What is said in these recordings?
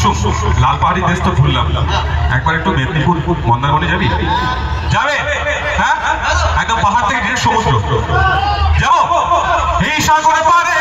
মরশুম, লাল পাহাড়ি দেশ তো ঘুরলাম, একবার একটু মেদিনীপুর মন্দারমণি যাবি? যাবে? হ্যাঁ, একদম পাহাড় থেকে ডিরেক্ট সমুদ্র যাবো। এই সাগরে পারে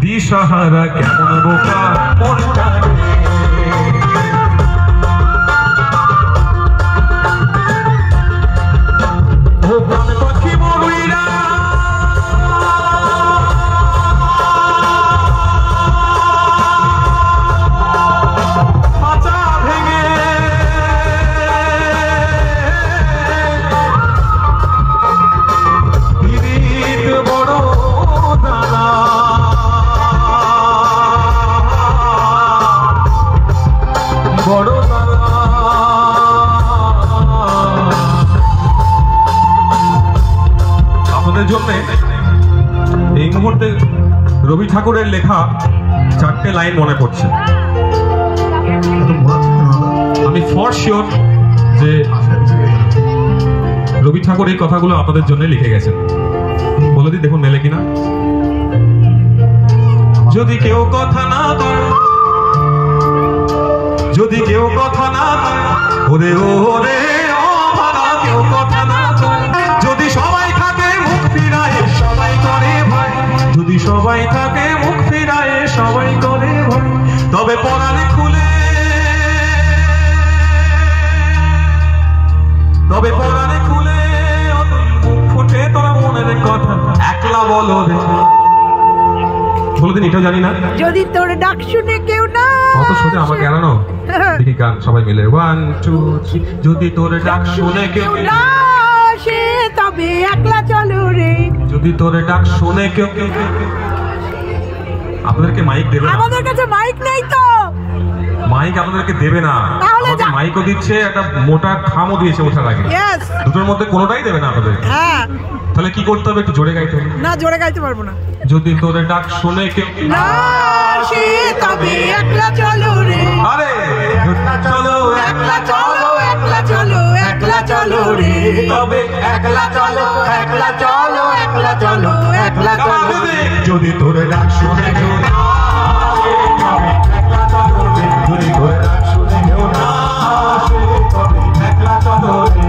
দিশাহারা কেমন বোকা মনটা ও প্রাণ পাখি মরুইরা মাচা ভেঙে বিদিত বড় দানা আপনাদের জন্য এই মুহূর্তে রবি ঠাকুরের লেখা 4টে লাইন মনে পড়ছে। আমি ফর শিওর যে রবি ঠাকুর এই কথাগুলো আপনাদের জন্য লিখে গেছেন। বলে দিই, দেখুন মেলে কিনা। যদি কেউ কথা না বলে, যদি কেউ কথা না বলে, ওরে ওরে ও ভাড়া কেউ কথা না বলে, যদি সবাই থাকে মুখ ফিরায় সবাই করে ভয়, যদি সবাই থাকে মুখ ফিরায় সবাই করে ভয়, তবে পরাণে খুলে, তবে পরাণে খুলে মুখ ফুটে তোরা মনের কথা একলা বলো রে। বলে দিন, এটাও জানি না। যদি তোর ডাক শুনে কেউ না, অত সোজা আমাকে জানানো। দেখি গান সবাই মিলে 1 2 3। যদি তোর ডাক শুনে কেউ না আসে তবে একলা চলো রে, যদি তোর ডাক শুনে কেউ, আপনাদেরকে মাইক দেবে না? আমাদের কাছে মাইক নেই তো। মাইক আপনাদেরকে দেবে না, আমাদের মাইকও দিচ্ছে, একটা মোটা খামও দিয়েছে ওঠার আগে। দুটোর মধ্যে কোনোটাই দেবে না আপনাদের। হ্যাঁ, তাহলে কি করতে হবে? একটু জোরে গাইতে হবে। না, জোরে গাইতে পারবো না। যদি তোদের ডাক শুনে কেউ না আসে তবে একলা চলো রে। আরে চলো একলা চলো, একলা চলো, একলা চলো রে। তবে একলা চলো, একলা চলো, একলা চলো, একলা চলো। যদি তোদের ডাক শুনে কেউ না আসে, তবে একলা চলো রে। যদি তোদের ডাক শুনে কেউ না আসে, তবে একলা চলো রে।